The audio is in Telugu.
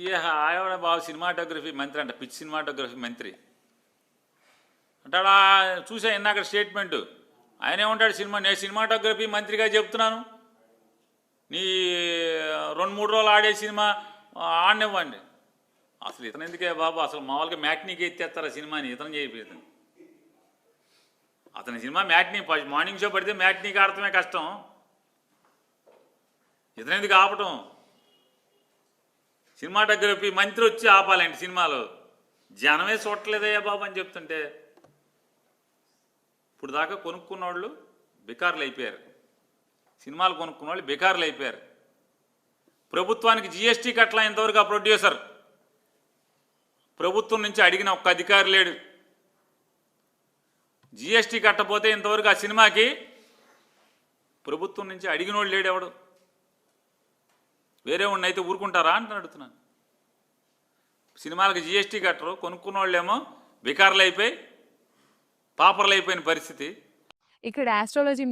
ఆవిడ బాబు సినిమాటోగ్రఫీ మంత్రి అంట, పిచ్ సినిమాటోగ్రఫీ మంత్రి అంటాడా. చూసా ఇందాక స్టేట్మెంట్. ఆయన ఏమంటాడు, నేను సినిమాటోగ్రఫీ మంత్రిగా చెప్తున్నాను, నీ 2-3 రోజులు ఆడే సినిమా ఆడనివ్వండి. అసలు ఇతను ఎందుకే బాబు, అసలు మామూలుగా మ్యాట్నీకి ఎత్తేస్తారా సినిమాని, ఇతను చేయలేదు. అతని సినిమా మ్యాట్నీ, మార్నింగ్ షో పడితే మ్యాట్నీకి ఆడటమే కష్టం, ఇతను ఎందుకు ఆపటం. సినిమాటోగ్రఫీ మంత్రి వచ్చి ఆపాలండి సినిమాలో. జనమే చూడలేదయ్యా బాబు అని చెప్తుంటే, ఇప్పుడు దాకా కొనుక్కున్న వాళ్ళు బికార్లు అయిపోయారు, సినిమాలు కొనుక్కున్న వాళ్ళు బికార్లు అయిపోయారు. ప్రభుత్వానికి జిఎస్టీ కట్టలా ఇంతవరకు ఆ ప్రొడ్యూసర్, ప్రభుత్వం నుంచి అడిగిన ఒక్క అధికారి లేడు. జిఎస్టీ కట్టపోతే ఇంతవరకు ఆ సినిమాకి ప్రభుత్వం నుంచి అడిగిన వాళ్ళు లేడు ఎవడు. వేరే వాడిని అయితే ఊరుకుంటారా అని అడుగుతున్నాను. సినిమాలకు జిఎస్టీ కట్టరు, కొనుక్కున్న వాళ్ళేమో బికార్లు అయిపోయి పాపర్లు అయిపోయిన పరిస్థితి. ఇక్కడ ఆస్ట్రాలజీ